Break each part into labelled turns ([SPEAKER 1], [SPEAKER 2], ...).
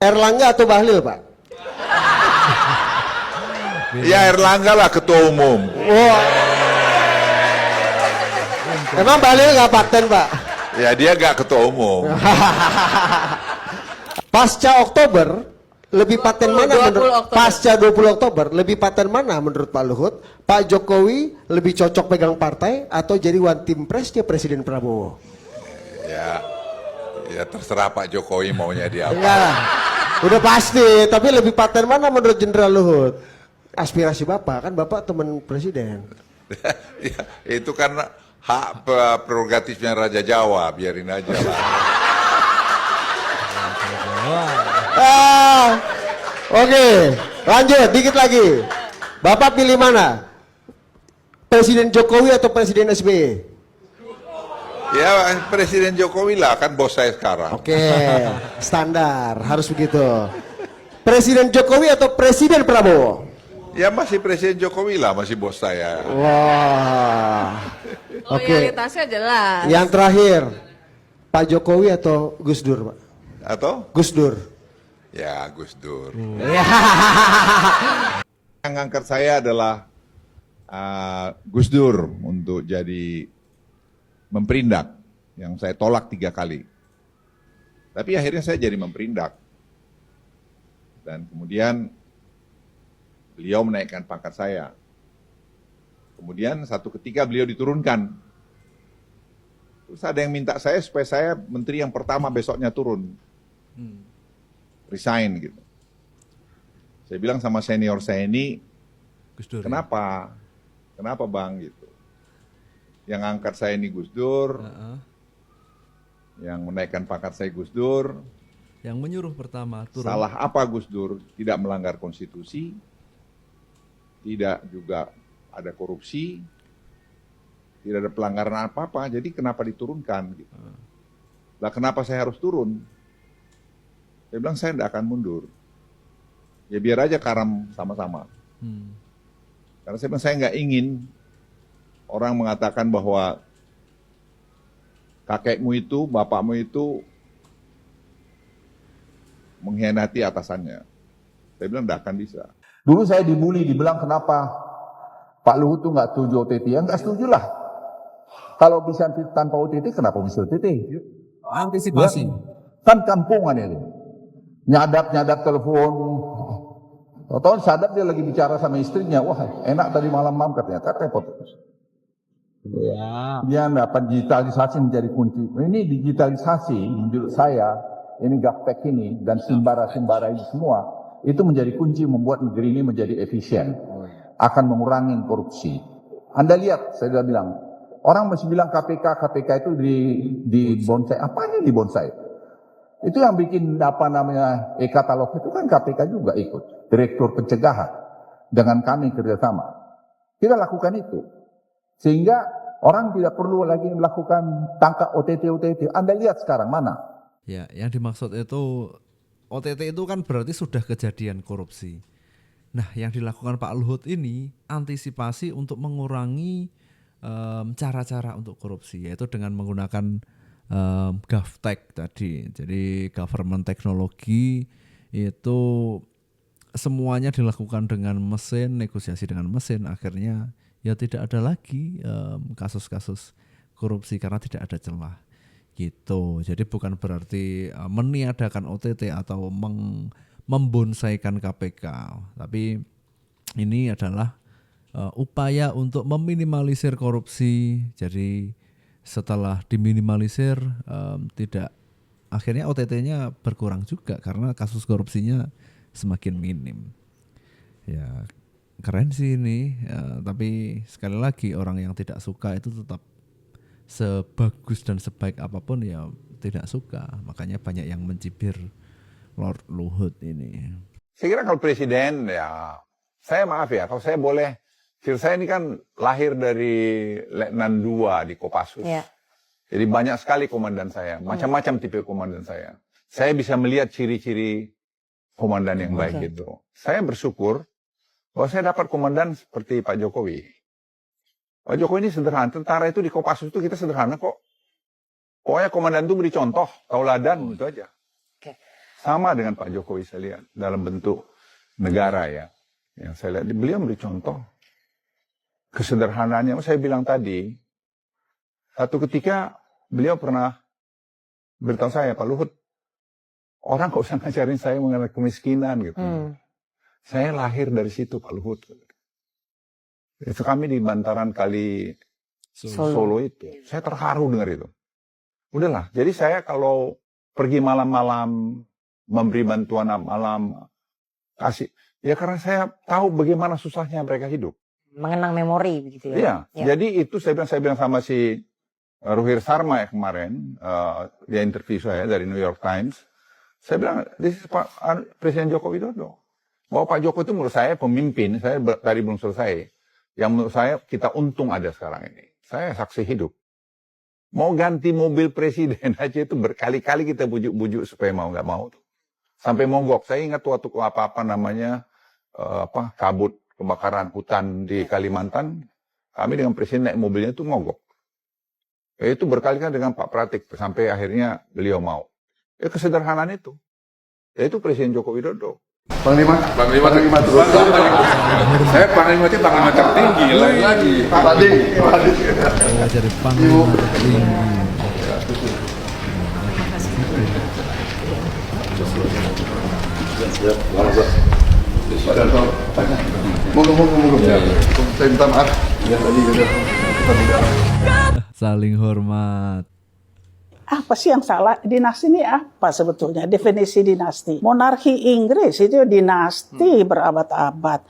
[SPEAKER 1] Erlangga atau Bahlil, Pak?
[SPEAKER 2] Ya Erlangga lah ketua umum.
[SPEAKER 1] Wah. Emang Bahlil nggak paten, Pak?
[SPEAKER 2] Ya dia gak ketua umum.
[SPEAKER 1] Pasca Oktober, lebih paten mana
[SPEAKER 3] 20
[SPEAKER 1] menurut
[SPEAKER 3] Oktober.
[SPEAKER 1] pasca 20 Oktober, lebih paten mana menurut Pak Luhut? Pak Jokowi lebih cocok pegang partai atau jadi one team pressnya Presiden Prabowo?
[SPEAKER 2] Ya terserah Pak Jokowi maunya dia apa.
[SPEAKER 1] Enggak lah. Udah pasti, tapi lebih paten mana menurut Jenderal Luhut? Aspirasi Bapak, kan Bapak teman Presiden.
[SPEAKER 2] Ya, itu kan hak prerogatifnya Raja Jawa, biarin aja lah.
[SPEAKER 1] Oke, lanjut dikit lagi. Bapak pilih mana? Presiden Jokowi atau Presiden SBY?
[SPEAKER 2] Ya Presiden Jokowi lah, kan bos saya sekarang.
[SPEAKER 1] Oke, standar harus begitu. Presiden Jokowi atau Presiden Prabowo?
[SPEAKER 2] Ya masih Presiden Jokowi lah, masih bos saya.
[SPEAKER 1] Wah. Oke.
[SPEAKER 3] Loyalitasnya jelas.
[SPEAKER 1] Yang terakhir, Pak Jokowi atau Gus Dur, Pak?
[SPEAKER 2] Atau?
[SPEAKER 1] Gus Dur.
[SPEAKER 2] Ya Gus Dur.
[SPEAKER 1] Ya.
[SPEAKER 2] Yang ngangkat saya adalah Gus Dur untuk jadi memperindak, yang saya tolak 3 kali. Tapi akhirnya saya jadi memperindak. Dan kemudian beliau menaikkan pangkat saya. Kemudian satu ketika beliau diturunkan. Terus ada yang minta saya supaya saya menteri yang pertama besoknya turun. Resign gitu. Saya bilang sama senior saya ini,
[SPEAKER 4] Gus Dur,
[SPEAKER 2] kenapa? Kenapa Bang gitu? Yang angkat saya ini Gus Dur, yang menaikkan pangkat saya Gus Dur.
[SPEAKER 4] Yang menyuruh pertama turun.
[SPEAKER 2] Salah apa Gus Dur? Tidak melanggar konstitusi, tidak juga ada korupsi, tidak ada pelanggaran apa-apa. Jadi kenapa diturunkan? Gitu. Lah kenapa saya harus turun? Saya bilang saya tidak akan mundur. Ya biar aja karam sama-sama. Karena saya bilang saya nggak ingin orang mengatakan bahwa kakekmu itu, bapakmu itu mengkhianati atasannya. Saya bilang tidak akan bisa.
[SPEAKER 5] Dulu saya dibully, dibilang kenapa Pak Luhut tuh nggak setuju OTT. Ya nggak setuju lah. Kalau bisa tanpa OTT, kenapa bisa OTT?
[SPEAKER 4] Antisipasi.
[SPEAKER 5] Kan kampungan itu. Nyadap telepon. Tahu sadap dia lagi bicara sama istrinya. Wah enak tadi malam ternyata repot.
[SPEAKER 4] Ya.
[SPEAKER 5] Dia dapat digitalisasi menjadi kunci. Ini digitalisasi menurut saya, ini gaptek ini dan simbara-simbara ini semua, itu menjadi kunci membuat negeri ini menjadi efisien. Akan mengurangi korupsi. Anda lihat, saya sudah bilang, orang masih bilang KPK itu di bonsai. Apanya di bonsai? Itu yang bikin e-katalog itu kan KPK juga ikut. Direktur pencegahan. Dengan kami kerjasama. Kita lakukan itu. Sehingga orang tidak perlu lagi melakukan tangkap OTT. Anda lihat sekarang mana?
[SPEAKER 4] Ya, yang dimaksud itu OTT itu kan berarti sudah kejadian korupsi. Nah, yang dilakukan Pak Luhut ini antisipasi untuk mengurangi cara-cara untuk korupsi, yaitu dengan menggunakan GovTech tadi. Jadi government teknologi itu semuanya dilakukan dengan mesin, negosiasi dengan mesin, akhirnya ya tidak ada lagi kasus-kasus korupsi karena tidak ada celah gitu. Jadi bukan berarti meniadakan OTT atau membonsaikan KPK, tapi ini adalah upaya untuk meminimalisir korupsi. Jadi setelah diminimalisir tidak, akhirnya OTT-nya berkurang juga karena kasus korupsinya semakin minim. Ya keren sih ini, tapi sekali lagi orang yang tidak suka itu tetap sebagus dan sebaik apapun ya tidak suka. Makanya banyak yang mencibir Lord Luhut ini.
[SPEAKER 2] Saya kira kalau presiden ya, saya maaf ya, kalau saya boleh, saya ini kan lahir dari Letnan 2 di Kopassus.
[SPEAKER 3] Ya.
[SPEAKER 2] Jadi banyak sekali komandan saya, macam-macam tipe komandan saya. Saya bisa melihat ciri-ciri komandan yang baik itu. Saya bersyukur bahwa saya dapat komandan seperti Pak Jokowi. Pak Jokowi ini sederhana, tentara itu di Kopassus itu kita sederhana kok. Pokoknya komandan itu beri contoh, tauladan, itu aja.
[SPEAKER 5] sama dengan Pak Jokowi saya lihat dalam bentuk negara ya. Yang saya lihat beliau beri contoh kesederhanaannya. Saya bilang tadi, satu ketika beliau pernah beritahu saya, Pak Luhut, orang kok usah ngajarin saya mengenai kemiskinan gitu. Saya lahir dari situ Pak Luhut. Itu kami di bantaran kali Solo itu. Saya terharu dengar itu. Udahlah, jadi saya kalau pergi malam-malam, memberi bantuan malam, kasih. Ya karena saya tahu bagaimana susahnya mereka hidup.
[SPEAKER 3] Mengenang memori begitu ya.
[SPEAKER 5] Iya,
[SPEAKER 3] Ya.
[SPEAKER 5] jadi itu saya bilang sama si Ruhir Sarma ya kemarin, dia interview saya dari New York Times. Saya bilang, this is Presiden Joko Widodo. Bahwa Pak Joko itu menurut saya pemimpin, saya tadi belum selesai. Yang menurut saya kita untung ada sekarang ini. Saya saksi hidup. Mau ganti mobil presiden aja itu berkali-kali kita bujuk-bujuk supaya mau nggak mau. Sampai mogok. Saya ingat waktu apa namanya kabut kebakaran hutan di Kalimantan, kami dengan presiden naik mobilnya itu mogok. Itu berkali-kali dengan Pak Pratik sampai akhirnya beliau mau. Kesederhanaan itu. Yaitu Presiden Joko Widodo.
[SPEAKER 6] Panglima terus. Saya Panglima itu Panglima tertinggi lagi. Tadi.
[SPEAKER 4] Jadi panglima tertinggi.
[SPEAKER 6] Monggo. Saya minta maaf. Ya tadi kita tidak.
[SPEAKER 4] Saling hormat.
[SPEAKER 7] Apa sih yang salah? Dinasti ini apa sebetulnya? Definisi dinasti. Monarki Inggris itu dinasti berabad-abad.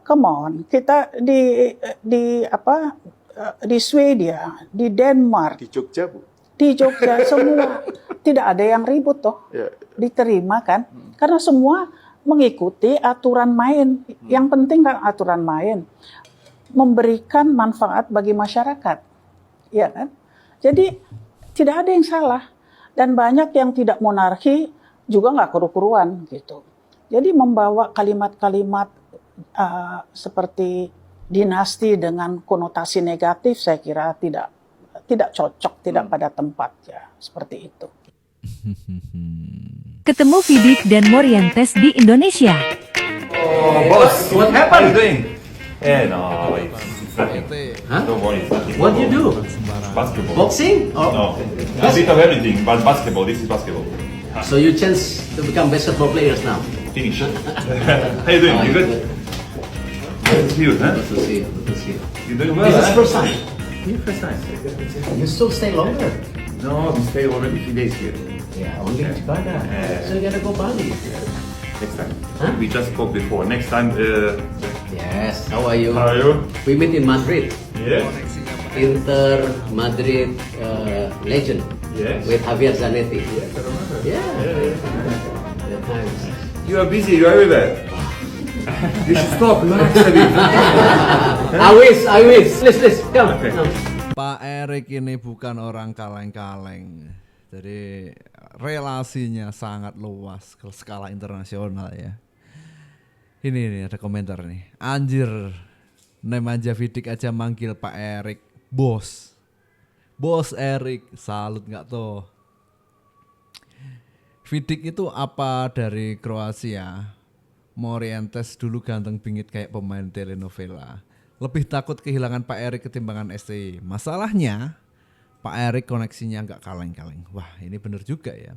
[SPEAKER 7] Come on, kita di Swedia, di Denmark,
[SPEAKER 6] Di Jogja, Bu.
[SPEAKER 7] di Jogja semua tidak ada yang ribut toh. Diterima kan? Karena semua mengikuti aturan main. Yang penting kan aturan main. Memberikan manfaat bagi masyarakat. Ya kan? Jadi tidak ada yang salah. Dan banyak yang tidak monarki juga nggak keru-keruan gitu. Jadi membawa kalimat-kalimat seperti dinasti dengan konotasi negatif saya kira tidak cocok, tidak pada tempatnya. Seperti itu.
[SPEAKER 8] Ketemu Vidik dan Morientes di Indonesia.
[SPEAKER 9] Oh, boss, what happened? No, it's nothing. Don't worry, it's nothing. What do you do? Basketball. Boxing? No, a bit of everything, but basketball. This is basketball.
[SPEAKER 10] So you chance to become basketball players now?
[SPEAKER 9] Finish. How you doing? You good? Good to see you, huh?
[SPEAKER 10] Good to see you. Good to see you.
[SPEAKER 9] You doing well?
[SPEAKER 10] This is
[SPEAKER 9] huh?
[SPEAKER 10] first time.
[SPEAKER 9] Yeah, first time.
[SPEAKER 10] You still stay longer?
[SPEAKER 9] No, we stayed already 3 days here.
[SPEAKER 10] Yeah, only Jakarta. So you gotta go Bali.
[SPEAKER 9] Next time.
[SPEAKER 10] Huh?
[SPEAKER 9] We just spoke before. Next time.
[SPEAKER 10] Yes. How are you?
[SPEAKER 9] How are you?
[SPEAKER 10] We meet in Madrid.
[SPEAKER 9] Yes.
[SPEAKER 10] Inter Madrid legend.
[SPEAKER 9] Yes.
[SPEAKER 10] With Javier Zanetti.
[SPEAKER 9] Yes, I remember.
[SPEAKER 10] Yeah. The times.
[SPEAKER 9] You are busy. You are everywhere. You should stop. You are not saving.
[SPEAKER 10] I wish. Please, come.
[SPEAKER 9] Okay.
[SPEAKER 10] Come.
[SPEAKER 4] Pak Erik ini bukan orang kaleng-kaleng. Jadi relasinya sangat luas ke skala internasional ya. Ini ada komentar nih. Anjir, Nemanja Vidik aja manggil Pak Erik bos. Bos Erik, salut nggak tuh? Vidik itu apa dari Kroasia? Morientes dulu ganteng bingit kayak pemain telenovela. Lebih takut kehilangan Pak Erik ketimbangan STY. Masalahnya Pak Erik koneksinya nggak kaleng-kaleng. Wah ini bener juga ya.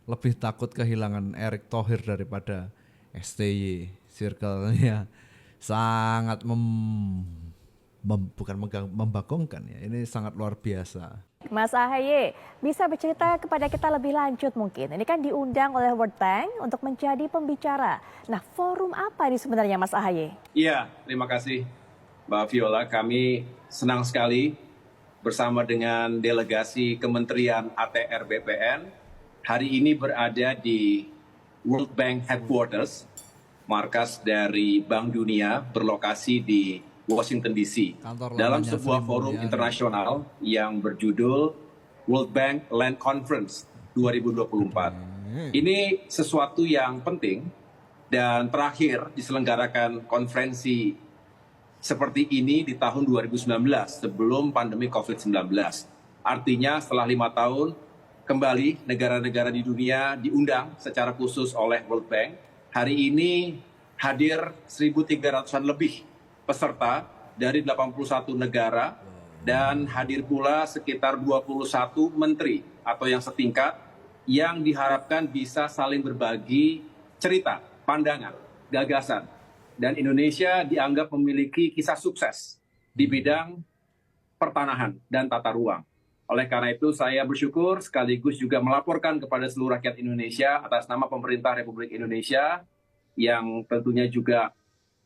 [SPEAKER 4] Lebih takut kehilangan Erick Thohir daripada STY. Circle-nya sangat bukan membagongkan ya. Ini sangat luar biasa.
[SPEAKER 11] Mas AHY, bisa bercerita kepada kita lebih lanjut mungkin. Ini kan diundang oleh World Bank untuk menjadi pembicara. Nah, forum apa ini sebenarnya Mas AHY?
[SPEAKER 12] Iya, terima kasih Mbak Viola. Kami senang sekali bersama dengan delegasi Kementerian ATR BPN hari ini berada di World Bank Headquarters, markas dari Bank Dunia berlokasi di Washington DC, dalam sebuah forum internasional yang berjudul World Bank Land Conference 2024. Ini sesuatu yang penting dan terakhir diselenggarakan konferensi seperti ini di tahun 2019 sebelum pandemi COVID-19. Artinya setelah 5 tahun kembali negara-negara di dunia diundang secara khusus oleh World Bank. Hari ini hadir 1.300-an lebih peserta dari 81 negara dan hadir pula sekitar 21 menteri atau yang setingkat yang diharapkan bisa saling berbagi cerita, pandangan, gagasan. Dan Indonesia dianggap memiliki kisah sukses di bidang pertanahan dan tata ruang. Oleh karena itu saya bersyukur sekaligus juga melaporkan kepada seluruh rakyat Indonesia atas nama pemerintah Republik Indonesia yang tentunya juga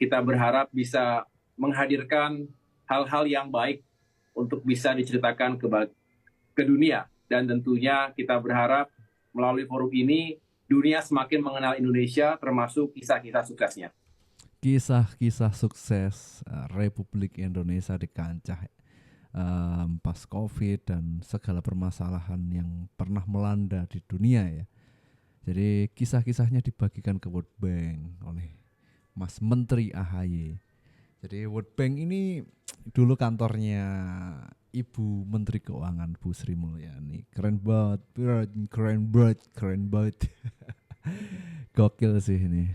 [SPEAKER 12] kita berharap bisa menghadirkan hal-hal yang baik untuk bisa diceritakan ke dunia. Dan tentunya kita berharap melalui forum ini dunia semakin mengenal Indonesia termasuk kisah-kisah suksesnya.
[SPEAKER 4] Kisah-kisah sukses Republik Indonesia di kancah pas COVID dan segala permasalahan yang pernah melanda di dunia ya. Jadi kisah-kisahnya dibagikan ke World Bank oleh Mas Menteri AHY. Jadi World Bank ini dulu kantornya Ibu Menteri Keuangan Bu Sri Mulyani. Keren banget. Gokil sih ini.